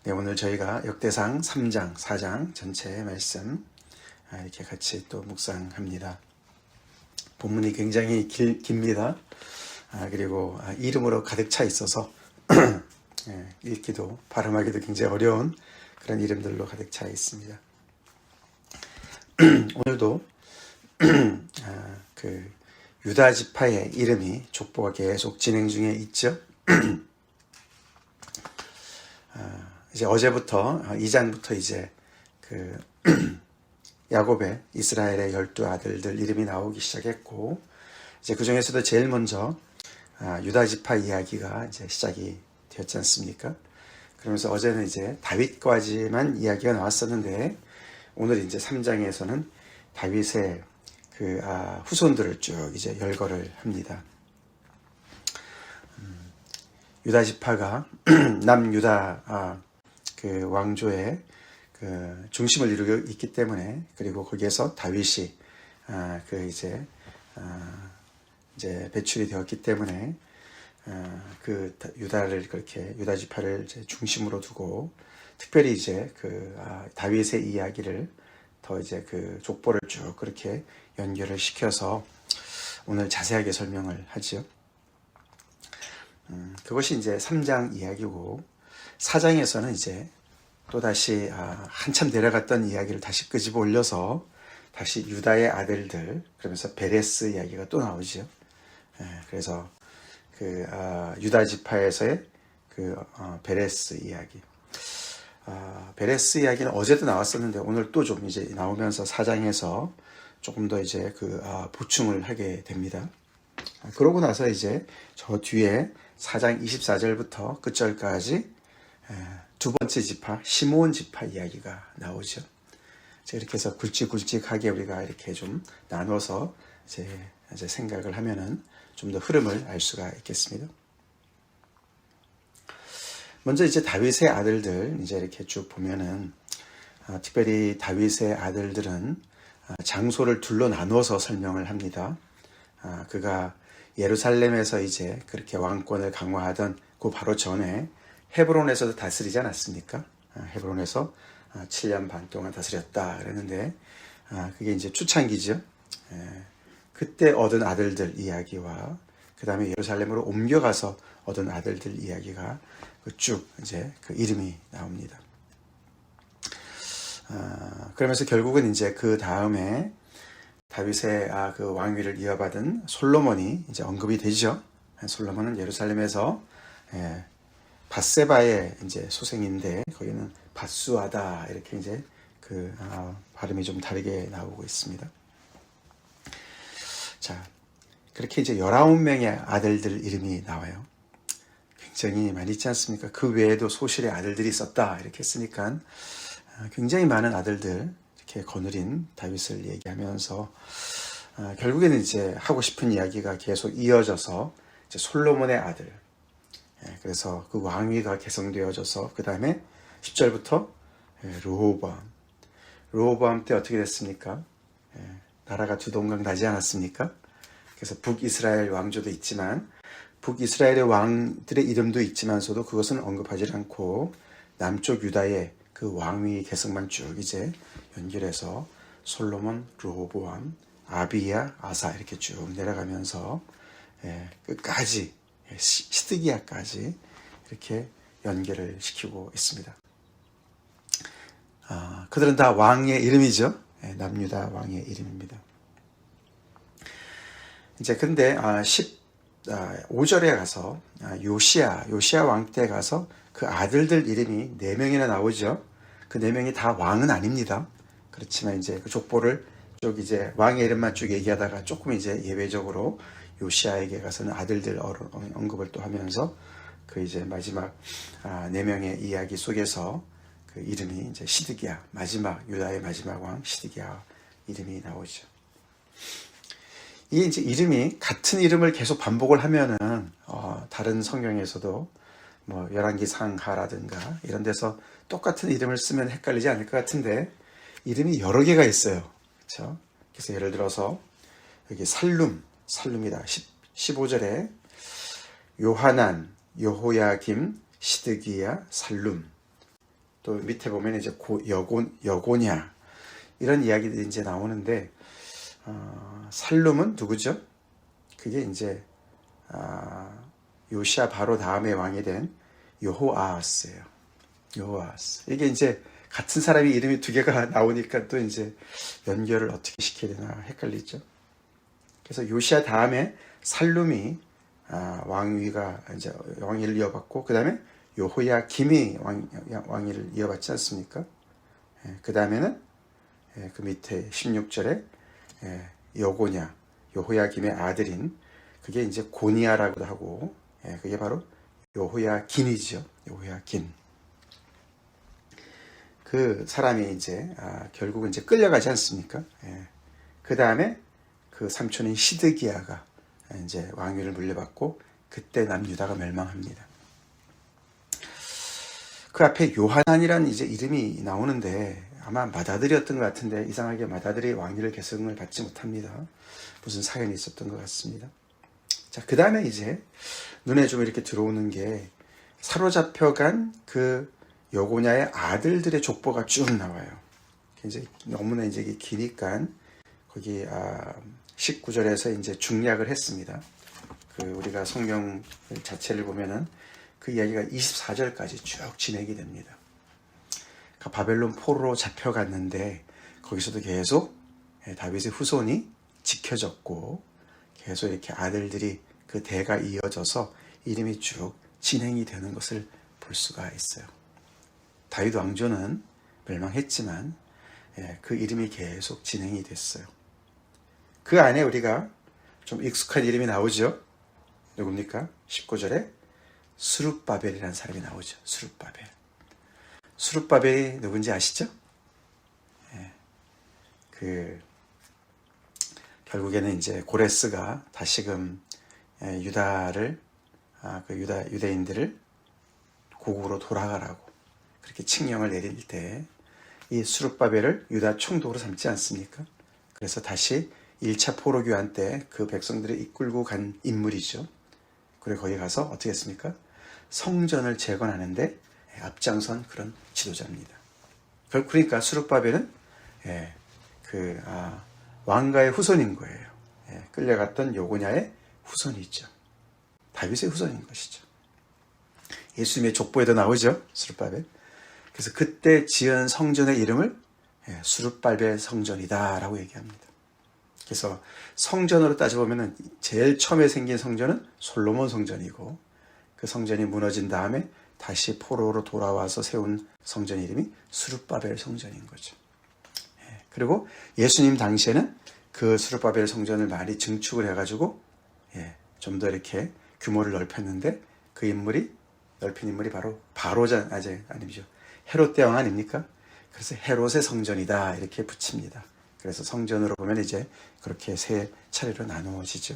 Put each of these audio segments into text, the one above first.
네, 오늘 저희가 역대상 3장, 4장 전체 말씀 이렇게 같이 또 묵상합니다. 본문이 굉장히 깁니다. 그리고 이름으로 가득 차 있어서 읽기도 발음하기도 굉장히 어려운 그런 이름들로 가득 차 있습니다. 오늘도 그 유다 지파의 이름이 족보가 계속 진행 중에 있죠. 이제 어제부터 2장부터 이제 그 야곱의 이스라엘의 12 아들들 이름이 나오기 시작했고, 이제 그 중에서도 제일 먼저 유다 지파 이야기가 이제 시작이 되었지 않습니까? 그러면서 어제는 이제 다윗까지만 이야기가 나왔었는데, 오늘 이제 3장에서는 다윗의 그 후손들을 쭉 이제 열거를 합니다. 유다 지파가 남유다 그 왕조의 그 중심을 이루고 있기 때문에, 그리고 거기에서 다윗이 그 이제 배출이 되었기 때문에 그 유다를 그렇게 유다 지파를 이제 중심으로 두고, 특별히 이제 그 다윗의 이야기를 더 이제 그 족보를 쭉 그렇게 연결을 시켜서 오늘 자세하게 설명을 하죠. 그것이 이제 3장 이야기고, 4장에서는 이제 또다시 한참 내려갔던 이야기를 다시 끄집어 올려서 다시 유다의 아들들, 그러면서 베레스 이야기가 또 나오죠. 그래서 그 유다 지파에서의 그 베레스 이야기. 베레스 이야기는 어제도 나왔었는데 오늘 또 좀 이제 나오면서 4장에서 조금 더 이제 그 보충을 하게 됩니다. 그러고 나서 이제 저 뒤에 4장 24절부터 끝절까지 두 번째 지파, 시므온 지파 이야기가 나오죠. 이렇게 해서 굵직굵직하게 우리가 이렇게 좀 나눠서 이제 생각을 하면은 좀 더 흐름을 알 수가 있겠습니다. 먼저 이제 다윗의 아들들 이제 이렇게 쭉 보면은 특별히 다윗의 아들들은 장소를 둘로 나눠서 설명을 합니다. 그가 예루살렘에서 이제 그렇게 왕권을 강화하던 그 바로 전에 헤브론에서도 다스리지 않았습니까? 헤브론에서 7년 반 동안 다스렸다 그랬는데, 그게 이제 초창기죠. 그때 얻은 아들들 이야기와 그 다음에 예루살렘으로 옮겨가서 얻은 아들들 이야기가 쭉 이제 그 이름이 나옵니다. 그러면서 결국은 이제 그 다음에 다윗의 그 왕위를 이어받은 솔로몬이 이제 언급이 되죠. 솔로몬은 예루살렘에서 밧세바의 이제 소생인데, 거기는 밧수아다 이렇게 이제 그 발음이 좀 다르게 나오고 있습니다. 자, 그렇게 이제 19명의 아들들 이름이 나와요. 굉장히 많이 있지 않습니까? 그 외에도 소실의 아들들이 있었다 이렇게 했으니까 굉장히 많은 아들들 이렇게 거느린 다윗을 얘기하면서 결국에는 이제 하고 싶은 이야기가 계속 이어져서 이제 솔로몬의 아들, 그래서 그 왕위가 개성되어져서 그 다음에 10절부터 르호보암 때 어떻게 됐습니까? 나라가 두 동강 나지 않았습니까? 그래서 북이스라엘 왕조도 있지만, 북이스라엘의 왕들의 이름도 있지만서도 그것은 언급하지 않고 남쪽 유다의 그 왕위 개성만 쭉 이제 연결해서 솔로몬, 르호보암, 아비야, 아사 이렇게 쭉 내려가면서 끝까지 시드기야까지 이렇게 연결을 시키고 있습니다. 그들은 다 왕의 이름이죠. 남유다 왕의 이름입니다. 이제 근데 15절에 가서 요시야 왕 때 가서 그 아들들 이름이 4명이나 나오죠. 그 4명이 다 왕은 아닙니다. 그렇지만 이제 그 족보를 쭉 이제 왕의 이름만 쭉 얘기하다가 조금 이제 예외적으로 요시야에게 가서는 아들들 언급을 또 하면서 그 이제 마지막 4명의 이야기 속에서 그 이름이 이제 시드기야, 유다의 마지막 왕 시드기야 이름이 나오죠. 이게 이제 이름이 같은 이름을 계속 반복을 하면은 다른 성경에서도 뭐 열왕기상하라든가 이런 데서 똑같은 이름을 쓰면 헷갈리지 않을 것 같은데, 이름이 여러 개가 있어요. 그렇죠? 그래서 예를 들어서 여기 살룸이다. 15절에 요하난, 여호야김, 시드기야, 살룸. 또 밑에 보면 이제 여고냐 이런 이야기들이 이제 나오는데 살룸은 누구죠? 그게 이제 요시야 바로 다음에 왕이 된 여호아하스예요. 여호아하스. 이게 이제 같은 사람이 이름이 두 개가 나오니까 또 이제 연결을 어떻게 시켜야 되나 헷갈리죠. 그래서 요시야 다음에 살룸이 왕위가 이제 왕위를 이어받고 그 다음에 여호야김이 왕위를 이어받지 않습니까? 그 다음에는 그 밑에 16절에 여호야김의 아들인 그게 이제 고니야라고도 하고 그게 바로 여호야긴이죠. 여호야긴. 그 사람이 이제 결국은 이제 끌려가지 않습니까? 그 다음에 그 삼촌인 시드기야가 이제 왕위를 물려받고 그때 남유다가 멸망합니다. 그 앞에 요하난이라는 이제 이름이 나오는데 아마 맏아들이었던 것 같은데 이상하게 맏아들이 왕위를 계승을 받지 못합니다. 무슨 사연이 있었던 것 같습니다. 자, 그 다음에 이제 눈에 좀 이렇게 들어오는 게 사로잡혀간 그 여고냐의 아들들의 족보가 쭉 나와요. 이제 너무나 이제 기니까 거기 19절에서 이제 중략을 했습니다. 그 우리가 성경 자체를 보면은 그 이야기가 24절까지 쭉 진행이 됩니다. 그러니까 바벨론 포로로 잡혀갔는데 거기서도 계속 다윗의 후손이 지켜졌고 계속 이렇게 아들들이 그 대가 이어져서 이름이 쭉 진행이 되는 것을 볼 수가 있어요. 다윗 왕조는 멸망했지만 그 이름이 계속 진행이 됐어요. 그 안에 우리가 좀 익숙한 이름이 나오죠. 누굽니까? 19절에 스룹바벨이라는 사람이 나오죠. 스룹바벨. 스룹바벨이 누군지 아시죠? 결국에는 이제 고레스가 다시금 유다를 유대인들을 고국으로 돌아가라고 그렇게 칙령을 내릴 때 이 스룹바벨을 유다 총독으로 삼지 않습니까? 그래서 다시 1차 포로 교환 때 그 백성들을 이끌고 간 인물이죠. 그리고 거기 가서 어떻게 했습니까? 성전을 재건하는데 앞장선 그런 지도자입니다. 그러니까 스룹바벨은 왕가의 후손인 거예요. 끌려갔던 여고냐의 후손이죠. 다윗의 후손인 것이죠. 예수님의 족보에도 나오죠. 스룹바벨. 그래서 그때 지은 성전의 이름을 스룹바벨 성전이다 라고 얘기합니다. 그래서 성전으로 따져보면 제일 처음에 생긴 성전은 솔로몬 성전이고 그 성전이 무너진 다음에 다시 포로로 돌아와서 세운 성전 이름이 스룹바벨 성전인 거죠. 그리고 예수님 당시에는 그 스룹바벨 성전을 많이 증축을 해가지고 좀 더 이렇게 규모를 넓혔는데 그 넓힌 인물이 바로 아니죠. 헤롯 대왕 아닙니까? 그래서 헤롯의 성전이다 이렇게 붙입니다. 그래서 성전으로 보면 이제 그렇게 세 차례로 나누어지죠.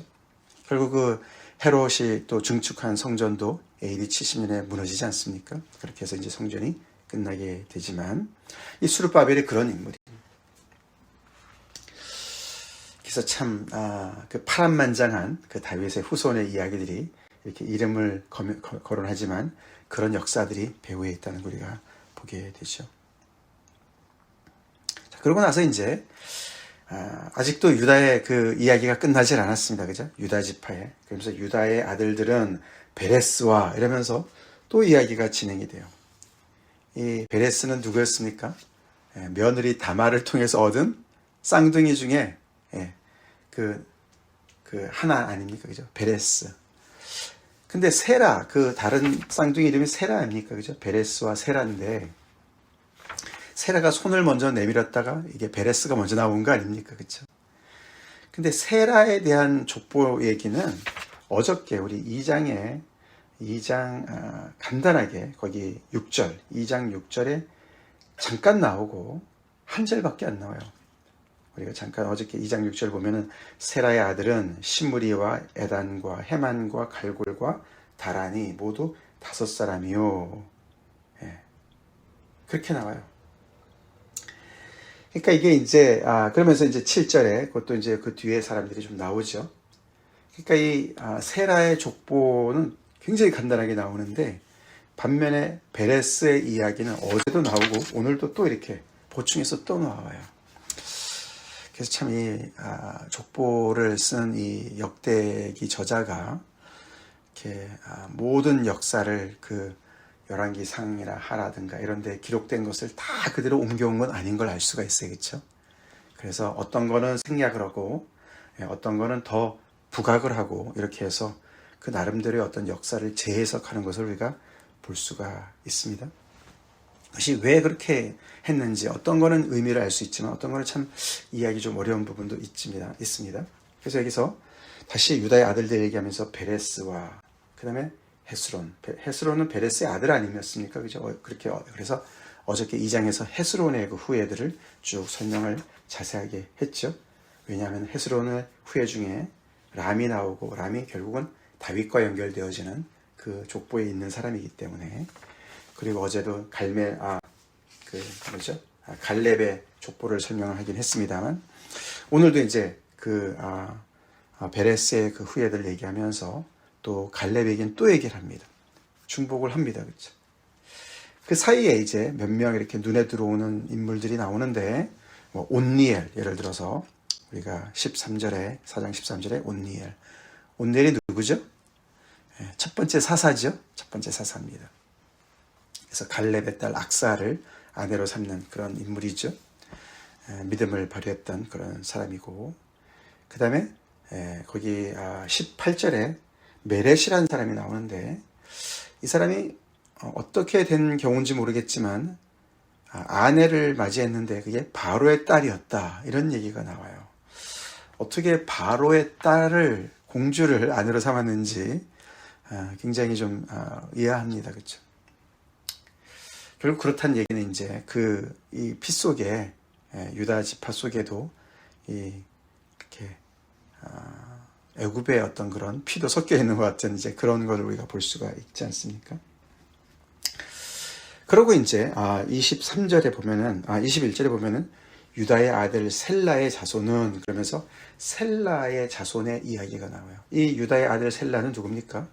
결국 그 헤롯이 또 증축한 성전도 AD 70년에 무너지지 않습니까? 그렇게 해서 이제 성전이 끝나게 되지만 이 스룹바벨이 그런 인물이에요. 그래서 참 그 파란만장한 그 다윗의 후손의 이야기들이 이렇게 이름을 거론하지만 그런 역사들이 배후에 있다는 걸 우리가 보게 되죠. 자, 그러고 나서 이제 아직도 유다의 그 이야기가 끝나질 않았습니다. 그죠? 유다 지파에. 그러면서 유다의 아들들은 베레스와 이러면서 또 이야기가 진행이 돼요. 이 베레스는 누구였습니까? 며느리 다말을 통해서 얻은 쌍둥이 중에 그 하나 아닙니까? 그죠? 베레스. 근데 세라, 그 다른 쌍둥이 이름이 세라 아닙니까? 그죠? 베레스와 세라인데, 세라가 손을 먼저 내밀었다가 이게 베레스가 먼저 나온 거 아닙니까? 그죠? 근데 세라에 대한 족보 얘기는 어저께 우리 2장 간단하게 거기 2장 6절에 잠깐 나오고 한 절밖에 안 나와요. 우리가 잠깐 어저께 2장 6절 보면은 세라의 아들은 시므리와 에단과 헤만과 갈골과 다란이 모두 5사람이요. 그렇게 나와요. 그러니까 이게 이제 그러면서 이제 7절에 그것도 이제 그 뒤에 사람들이 좀 나오죠. 그러니까 이 세라의 족보는 굉장히 간단하게 나오는데 반면에 베레스의 이야기는 어제도 나오고 오늘도 또 이렇게 보충해서 또 나와요. 그래서 참 이 족보를 쓴 이 역대기 저자가 이렇게 모든 역사를 그 열왕기상이나 하라든가 이런 데 기록된 것을 다 그대로 옮겨온 건 아닌 걸 알 수가 있어요. 그렇죠? 그래서 어떤 거는 생략을 하고 어떤 거는 더 부각을 하고 이렇게 해서 그 나름대로의 어떤 역사를 재해석하는 것을 우리가 볼 수가 있습니다. 그것이 왜 그렇게 했는지 어떤 거는 의미를 알 수 있지만 어떤 거는 참 이해하기 좀 어려운 부분도 있습니다. 그래서 여기서 다시 유다의 아들들 얘기하면서 베레스와 그 다음에 헤스론은 베레스의 아들 아니었습니까? 그죠? 그래서 어저께 2장에서 헤스론의 그 후예들을 쭉 설명을 자세하게 했죠. 왜냐하면 헤스론의 후예 중에 람이 나오고 람이 결국은 다윗과 연결되어지는 그 족보에 있는 사람이기 때문에. 그리고 어제도 갈렙의 족보를 설명을 하긴 했습니다만 오늘도 이제 베레스의 그 후예들 얘기하면서 또 갈렙에겐 또 얘기를 합니다. 중복을 합니다. 그렇죠? 그 사이에 이제 몇 명 이렇게 눈에 들어오는 인물들이 나오는데 뭐 온니엘 예를 들어서 우리가 4장 13절에 온니엘이 누구죠? 첫 번째 사사죠. 첫 번째 사사입니다. 그래서 갈렙의 딸 악사를 아내로 삼는 그런 인물이죠. 믿음을 발휘했던 그런 사람이고 그 다음에 거기 18절에 메렛이라는 사람이 나오는데 이 사람이 어떻게 된 경우인지 모르겠지만 아내를 맞이했는데 그게 바로의 딸이었다 이런 얘기가 나와요. 어떻게 바로의 딸을 공주를 아내로 삼았는지 굉장히 좀 이해합니다. 그렇죠? 결국 그렇다는 얘기는 이제 이 피 속에 유다 지파 속에도 이렇게 애굽의 어떤 그런 피도 섞여 있는 것 같은 이제 그런 걸 우리가 볼 수가 있지 않습니까? 그러고 이제 23절에 보면은 21절에 보면은 유다의 아들 셀라의 자손은 그러면서 셀라의 자손의 이야기가 나와요. 이 유다의 아들 셀라는 누굽니까?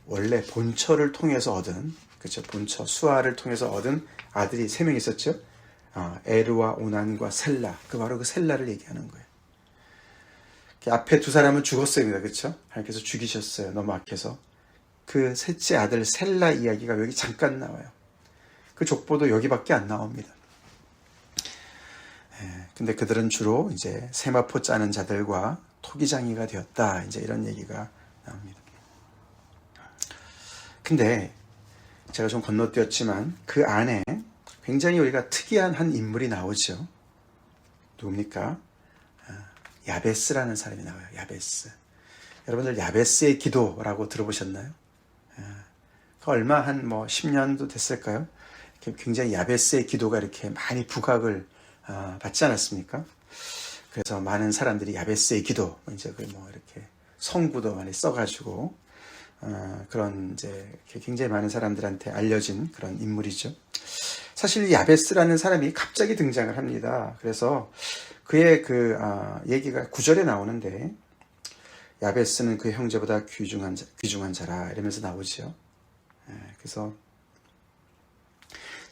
원래 본처를 통해서 얻은 그렇죠. 본처 수아를 통해서 얻은 아들이 3명 있었죠. 에르와 오난과 셀라. 바로 그 셀라를 얘기하는 거예요. 앞에 두 사람은 죽었습니다. 그렇죠? 하나님께서 죽이셨어요. 너무 악해서. 그 셋째 아들 셀라 이야기가 여기 잠깐 나와요. 그 족보도 여기밖에 안 나옵니다. 근데 그들은 주로 이제 세마포 짜는 자들과 토기장이가 되었다. 이제 이런 얘기가 나옵니다. 근데 제가 좀 건너뛰었지만 그 안에 굉장히 우리가 특이한 한 인물이 나오죠. 누굽니까? 야베스라는 사람이 나와요. 야베스. 여러분들 야베스의 기도라고 들어보셨나요? 얼마 한 10년도 됐을까요? 굉장히 야베스의 기도가 이렇게 많이 부각을 받지 않았습니까? 그래서 많은 사람들이 야베스의 기도, 이제 이렇게 성구도 많이 써가지고 그런 이제 굉장히 많은 사람들한테 알려진 그런 인물이죠. 사실 이 야베스라는 사람이 갑자기 등장을 합니다. 그래서 그의 얘기가 9절에 나오는데 야베스는 그 형제보다 귀중한 자라 이러면서 나오죠. 그래서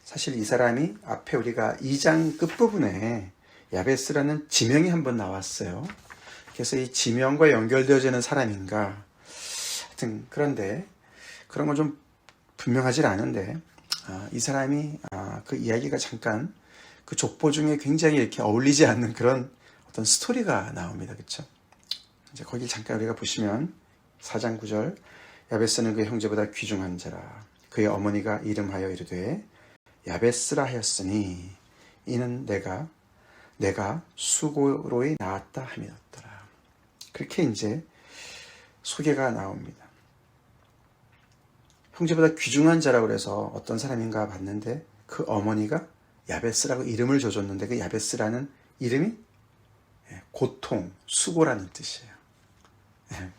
사실 이 사람이 앞에 우리가 2장 끝부분에 야베스라는 지명이 한번 나왔어요. 그래서 이 지명과 연결되어지는 사람인가 하여튼 그런데 그런 건 좀 분명하지 않은데 이 사람이 그 이야기가 잠깐 그 족보 중에 굉장히 이렇게 어울리지 않는 그런 어떤 스토리가 나옵니다. 그렇죠? 이제 거기 잠깐 우리가 보시면 4장 9절 야베스는 그 형제보다 귀중한 자라 그의 어머니가 이름하여 이르되 야베스라 하였으니 이는 내가 수고로이 낳았다 함이었더라. 그렇게 이제 소개가 나옵니다. 형제보다 귀중한 자라고 그래서 어떤 사람인가 봤는데 그 어머니가 야베스라고 이름을 줘줬는데 그 야베스라는 이름이 고통, 수고라는 뜻이에요.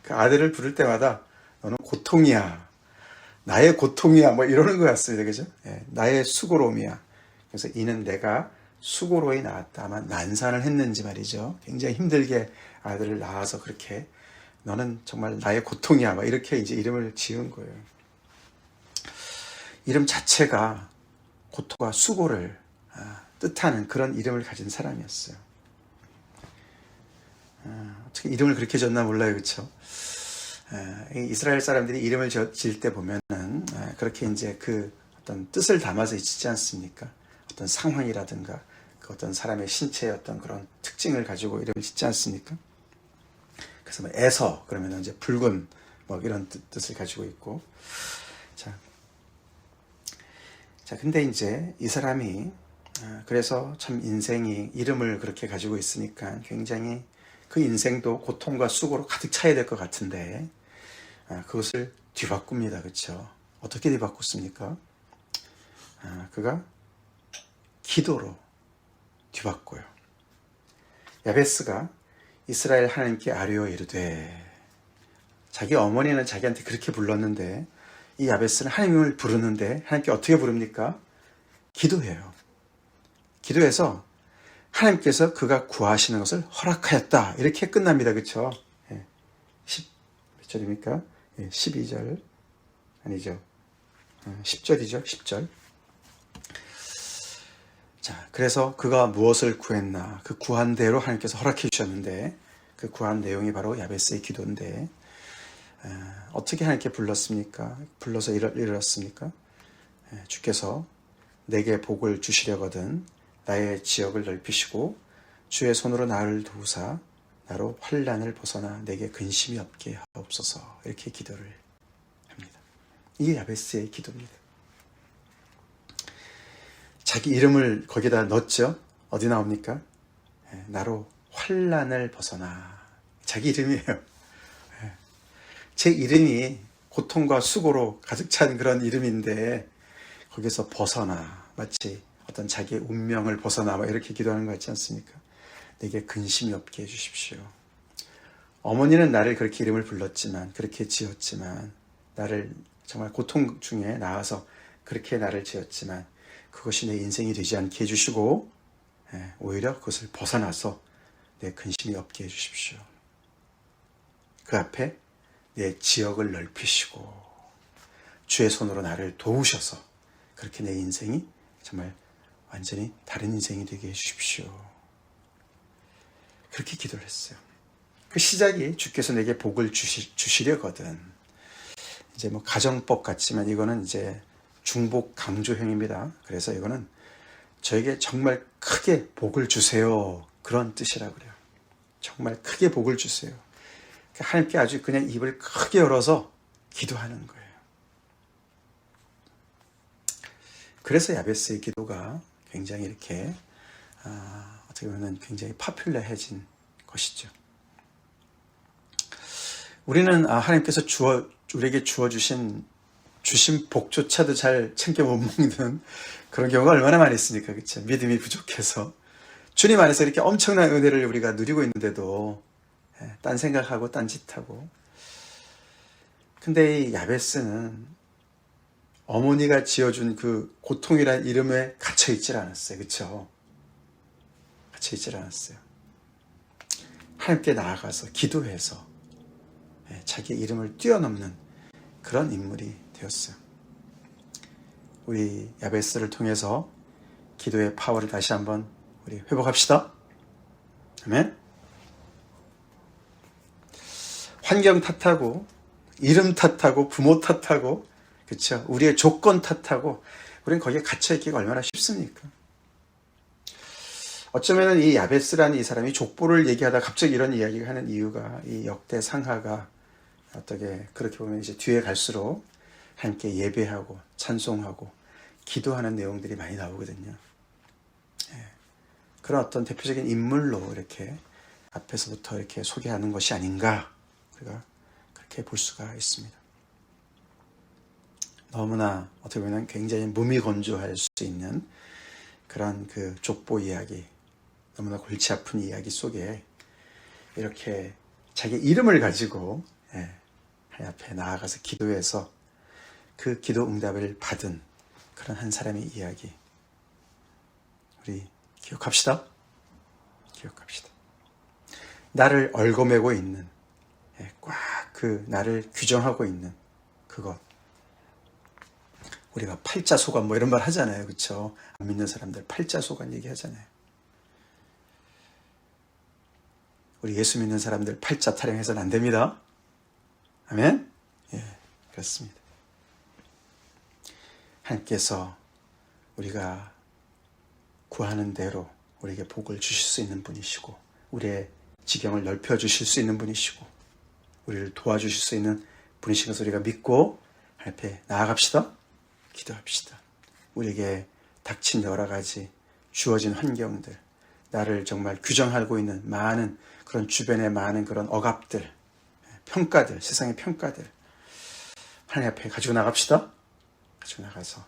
그 아들을 부를 때마다 너는 고통이야. 나의 고통이야. 이러는 것 같습니다. 그죠? 나의 수고로움이야. 그래서 이는 내가 수고로이 낳았다. 아마 난산을 했는지 말이죠. 굉장히 힘들게 아들을 낳아서 그렇게 너는 정말 나의 고통이야. 이렇게 이제 이름을 지은 거예요. 이름 자체가 고통과 수고를 뜻하는 그런 이름을 가진 사람이었어요. 어떻게 이름을 그렇게 졌나 몰라요, 그렇죠? 이스라엘 사람들이 이름을 지을 때 보면은 그렇게 이제 그 어떤 뜻을 담아서 짓지 않습니까? 어떤 상황이라든가 그 어떤 사람의 신체의 어떤 그런 특징을 가지고 이름을 짓지 않습니까? 그래서 뭐 에서 그러면 이제 붉은 뭐 이런 뜻을 가지고 있고, 자 근데 이제 이 사람이 그래서 참 인생이 이름을 그렇게 가지고 있으니까 굉장히 그 인생도 고통과 수고로 가득 차야 될 것 같은데 그것을 뒤바꿉니다. 그렇죠? 어떻게 뒤바꿨습니까? 그가 기도로 뒤바꿔요. 야베스가 이스라엘 하나님께 아뢰어 이르되, 자기 어머니는 자기한테 그렇게 불렀는데 이 야베스는 하나님을 부르는데 하나님께 어떻게 부릅니까? 기도해요. 기도해서 하나님께서 그가 구하시는 것을 허락하였다. 이렇게 끝납니다. 그렇죠? 몇 절입니까? 12절 아니죠. 10절이죠. 10절. 자, 그래서 그가 무엇을 구했나? 그 구한 대로 하나님께서 허락해 주셨는데 그 구한 내용이 바로 야베스의 기도인데 어떻게 하나님께 불렀습니까? 불러서 이르렀습니까? 주께서 내게 복을 주시려거든 나의 지역을 넓히시고 주의 손으로 나를 도우사 나로 환난을 벗어나 내게 근심이 없게 하옵소서. 이렇게 기도를 합니다. 이게 야베스의 기도입니다. 자기 이름을 거기다 넣었죠. 어디 나옵니까? 나로 환난을 벗어나. 자기 이름이에요. 제 이름이 고통과 수고로 가득 찬 그런 이름인데 거기서 벗어나, 마치 어떤 자기의 운명을 벗어나 이렇게 기도하는 거 같지 않습니까? 내게 근심이 없게 해주십시오. 어머니는 나를 그렇게 이름을 불렀지만, 그렇게 지었지만, 나를 정말 고통 중에 나아서 그렇게 나를 지었지만 그것이 내 인생이 되지 않게 해주시고 오히려 그것을 벗어나서 내 근심이 없게 해주십시오. 그 앞에 내 지역을 넓히시고 주의 손으로 나를 도우셔서 그렇게 내 인생이 정말 완전히 다른 인생이 되게 해주십시오. 그렇게 기도를 했어요. 그 시작이 주께서 내게 복을 주시려거든. 이제 뭐 가정법 같지만 이거는 이제 중복 강조형입니다. 그래서 이거는 저에게 정말 크게 복을 주세요. 그런 뜻이라고 그래요. 정말 크게 복을 주세요. 하나님께 아주 그냥 입을 크게 열어서 기도하는 거예요. 그래서 야베스의 기도가 굉장히 이렇게 어떻게 보면 굉장히 파퓰러해진 것이죠. 우리는 하나님께서 우리에게 주신 복조차도 잘 챙겨 못 먹는 그런 경우가 얼마나 많이 있습니까? 그렇죠? 믿음이 부족해서 주님 안에서 이렇게 엄청난 은혜를 우리가 누리고 있는데도 딴 생각하고 딴 짓하고. 근데 이 야베스는 어머니가 지어준 그 고통이라는 이름에 갇혀있질 않았어요. 그렇죠? 갇혀있질 않았어요. 하나님께 나아가서 기도해서 자기 이름을 뛰어넘는 그런 인물이 되었어요. 우리 야베스를 통해서 기도의 파워를 다시 한번 우리 회복합시다. 아멘. 환경 탓하고 이름 탓하고 부모 탓하고 그렇죠. 우리의 조건 탓하고 우리는 거기에 갇혀있기가 얼마나 쉽습니까? 어쩌면 이 야베스라는 이 사람이 족보를 얘기하다 갑자기 이런 이야기를 하는 이유가 이 역대 상하가 어떻게 그렇게 보면 이제 뒤에 갈수록 하나님께 예배하고 찬송하고 기도하는 내용들이 많이 나오거든요. 그런 어떤 대표적인 인물로 이렇게 앞에서부터 이렇게 소개하는 것이 아닌가 우리가 그렇게 볼 수가 있습니다. 너무나 어떻게 보면 굉장히 무미건조할 수 있는 그런 그 족보 이야기, 너무나 골치 아픈 이야기 속에 이렇게 자기 이름을 가지고 하나님 앞에 나아가서 기도해서 그 기도 응답을 받은 그런 한 사람의 이야기 우리 기억합시다. 기억합시다. 나를 얽어매고 있는 꽉 그 나를 규정하고 있는 그것 우리가 팔자소관 뭐 이런 말 하잖아요. 그렇죠? 안 믿는 사람들 팔자소관 얘기하잖아요. 우리 예수 믿는 사람들 팔자 타령해서는 안 됩니다. 아멘? 예, 그렇습니다. 하나님께서 우리가 구하는 대로 우리에게 복을 주실 수 있는 분이시고, 우리의 지경을 넓혀주실 수 있는 분이시고, 우리를 도와주실 수 있는 분이신 것을 우리가 믿고 하나님 앞에 나아갑시다. 기도합시다. 우리에게 닥친 여러 가지 주어진 환경들, 나를 정말 규정하고 있는 많은 그런 주변의 많은 그런 억압들, 평가들, 세상의 평가들 하나님 앞에 가지고 나갑시다. 가지고 나가서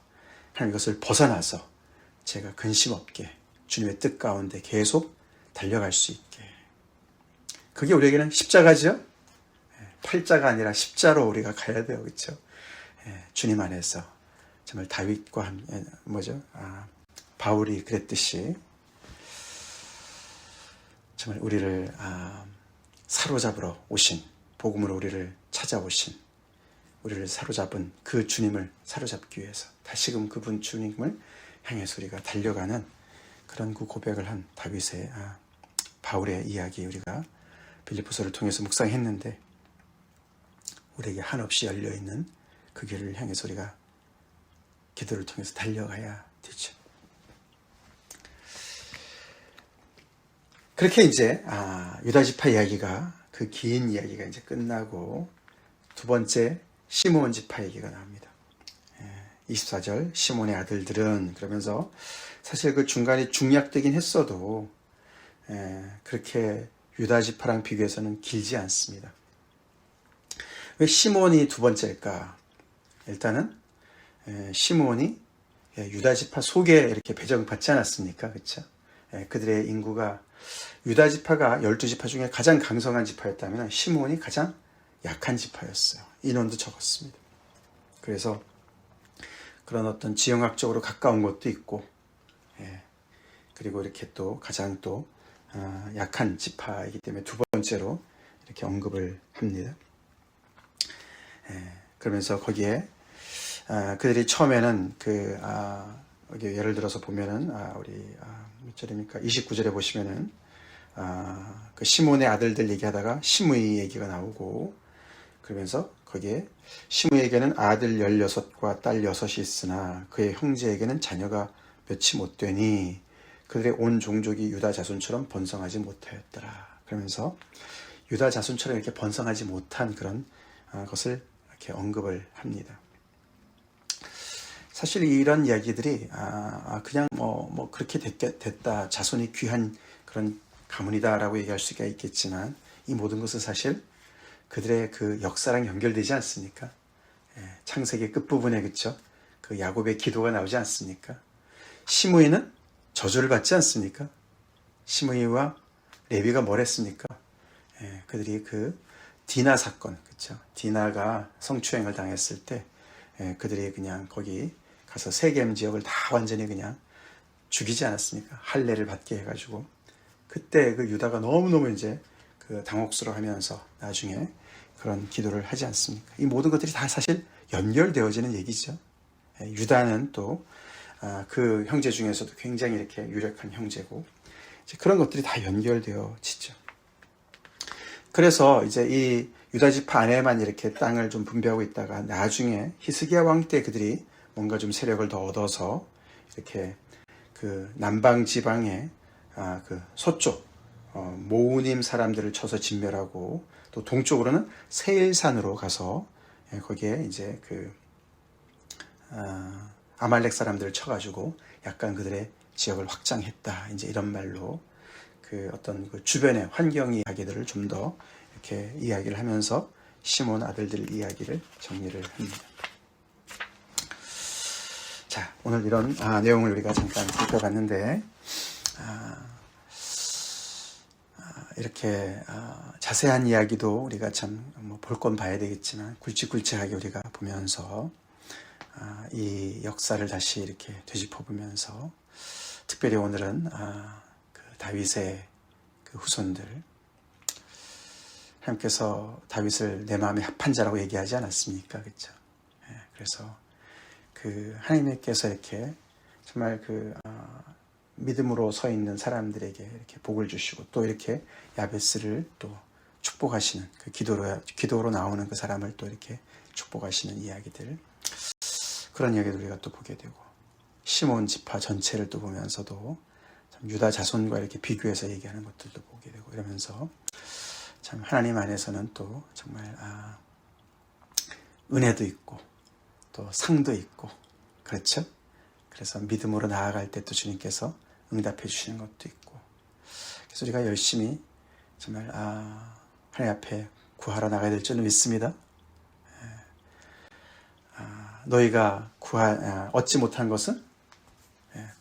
하나님 이것을 벗어나서 제가 근심 없게 주님의 뜻 가운데 계속 달려갈 수 있게. 그게 우리에게는 십자가죠. 팔자가 아니라 십자로 우리가 가야 돼요. 그렇죠? 주님 안에서 정말 다윗과 바울이 그랬듯이 정말 우리를 사로잡으러 오신, 복음으로 우리를 찾아오신, 우리를 사로잡은 그 주님을 사로잡기 위해서 다시금 그분 주님을 향해서 우리가 달려가는 그런 그 고백을 한 다윗의 바울의 이야기 우리가 빌립보서를 통해서 묵상했는데, 우리에게 한없이 열려있는 그 길을 향해서 우리가 기도를 통해서 달려가야 되죠. 그렇게 이제 유다지파 이야기가, 그 긴 이야기가 이제 끝나고 두 번째 시므온 지파 얘기가 나옵니다. 24절 시몬의 아들들은, 그러면서 사실 그 중간에 중약되긴 했어도 그렇게 유다지파랑 비교해서는 길지 않습니다. 왜 시몬이 두 번째일까? 일단은 시몬이 유다지파 속에 이렇게 배정받지 않았습니까? 그렇죠? 그들의 인구가, 유다지파가 12지파 중에 가장 강성한 지파였다면 시몬이 가장 약한 지파였어요. 인원도 적었습니다. 그래서 그런 어떤 지형학적으로 가까운 것도 있고, 그리고 이렇게 또 가장 또 약한 지파이기 때문에 두 번째로 이렇게 언급을 합니다. 그러면서 거기에 그들이 처음에는 여기 예를 들어서 보면은 우리 몇 절입니까? 29절에 보시면은 그 시몬의 아들들 얘기하다가 시므이 얘기가 나오고, 그러면서 거기에 시므에게는 아들 16과 딸 6이 있으나 그의 형제에게는 자녀가 몇이 못 되니 그들의 온 종족이 유다 자손처럼 번성하지 못하였더라. 그러면서 유다 자손처럼 이렇게 번성하지 못한 그런 것을 이렇게 언급을 합니다. 사실 이런 이야기들이 그냥 뭐 그렇게 됐다, 자손이 귀한 그런 가문이다라고 얘기할 수가 있겠지만, 이 모든 것은 사실 그들의 그 역사랑 연결되지 않습니까? 창세기 끝부분에, 그쵸? 그 야곱의 기도가 나오지 않습니까? 시므이는 저주를 받지 않습니까? 시므이와 레위가 뭘 했습니까? 그들이 그 디나 사건, 그쵸? 디나가 성추행을 당했을 때 그들이 그냥 거기 가서 세겜 지역을 다 완전히 그냥 죽이지 않았습니까? 할례를 받게 해가지고. 그때 그 유다가 너무너무 이제 그 당혹스러워하면서 나중에 그런 기도를 하지 않습니까? 이 모든 것들이 다 사실 연결되어지는 얘기죠. 유다는 또 그 형제 중에서도 굉장히 이렇게 유력한 형제고, 이제 그런 것들이 다 연결되어지죠. 그래서 이제 이 유다 지파 안에만 이렇게 땅을 좀 분배하고 있다가 나중에 히스기야 왕 때 그들이 뭔가 좀 세력을 더 얻어서 이렇게 그 남방 지방에 그 서쪽 모우님 사람들을 쳐서 진멸하고, 또 동쪽으로는 세일산으로 가서 거기에 이제 그 아말렉 사람들을 쳐가지고 약간 그들의 지역을 확장했다. 이제 이런 말로 그 어떤 그 주변의 환경 이야기들을 좀 더 이렇게 이야기를 하면서 시몬 아들들 이야기를 정리를 합니다. 자, 오늘 이런 내용을 우리가 잠깐 살펴봤는데, 이렇게 자세한 이야기도 우리가 참 볼 건 봐야 되겠지만 굵직굵직하게 우리가 보면서 이 역사를 다시 이렇게 되짚어보면서, 특별히 오늘은 그 다윗의 그 후손들, 하나님께서 다윗을 내 마음에 합한 자라고 얘기하지 않았습니까? 그렇죠? 그래서 그 하나님께서 이렇게 정말 믿음으로 서 있는 사람들에게 이렇게 복을 주시고 또 이렇게 야베스를 또 축복하시는 그 기도로 나오는 그 사람을 또 이렇게 축복하시는 이야기들, 그런 이야기를 우리가 또 보게 되고, 시몬 지파 전체를 또 보면서도 참 유다 자손과 이렇게 비교해서 얘기하는 것들도 보게 되고 이러면서 참 하나님 안에서는 또 정말 은혜도 있고 또 상도 있고, 그렇죠? 그래서 믿음으로 나아갈 때 또 주님께서 응답해 주시는 것도 있고, 그래서 우리가 열심히 정말 하나님 앞에 구하러 나가야 될 줄은 믿습니다. 너희가 얻지 못한 것은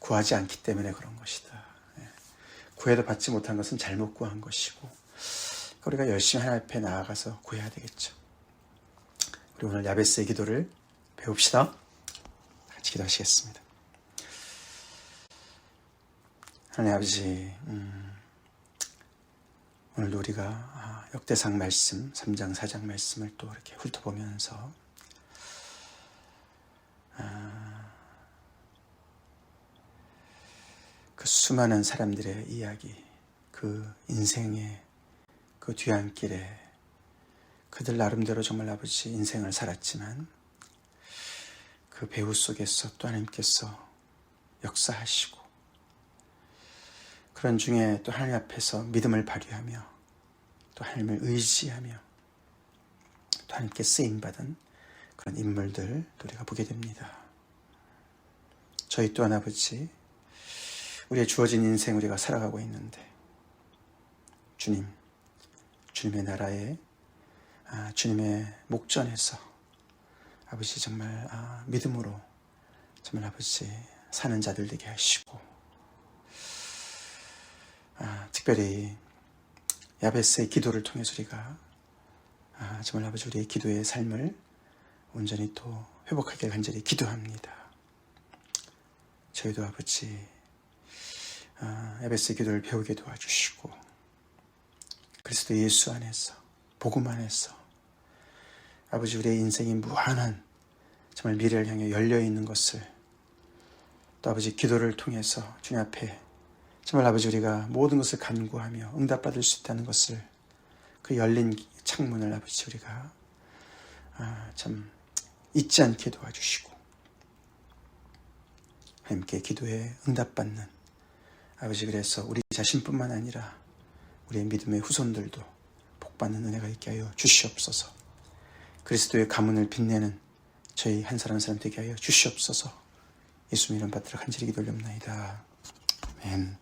구하지 않기 때문에 그런 것이다. 구해도 받지 못한 것은 잘못 구한 것이고, 우리가 열심히 하나님 앞에 나아가서 구해야 되겠죠. 우리 오늘 야베스의 기도를 배웁시다. 같이 기도하시겠습니다. 하나님 아버지, 오늘도 우리가 역대상 말씀 3장 4장 말씀을 또 이렇게 훑어보면서 그 수많은 사람들의 이야기, 그 인생의 그 뒤안길에 그들 나름대로 정말 아버지 인생을 살았지만 그 배후 속에서 또 하나님께서 역사하시고, 그런 중에 또 하나님 앞에서 믿음을 발휘하며 또 하나님을 의지하며 또 하나님께 쓰임받은 그런 인물들 우리가 보게 됩니다. 저희 또한 아버지, 우리의 주어진 인생 우리가 살아가고 있는데 주님의 나라에 주님의 목전에서 아버지 정말 믿음으로 정말 아버지 사는 자들 되게 하시고, 특별히 야베스의 기도를 통해서 우리가 정말 아버지 우리의 기도의 삶을 온전히 또 회복하길 간절히 기도합니다. 저희도 아버지 야베스의 기도를 배우게 도와주시고, 그리스도 예수 안에서 복음 안에서 아버지 우리의 인생이 무한한 정말 미래를 향해 열려있는 것을 또 아버지 기도를 통해서 주님 앞에 정말 아버지 우리가 모든 것을 간구하며 응답받을 수 있다는 것을, 그 열린 창문을 아버지 우리가 참 잊지 않게 도와주시고, 하나님께 기도에 응답받는 아버지, 그래서 우리 자신뿐만 아니라 우리의 믿음의 후손들도 복받는 은혜가 있게 하여 주시옵소서. 그리스도의 가문을 빛내는 저희 한 사람 한 사람 되게 하여 주시옵소서. 예수님 이름 받들어 간절히 기도 올립나이다. 아멘.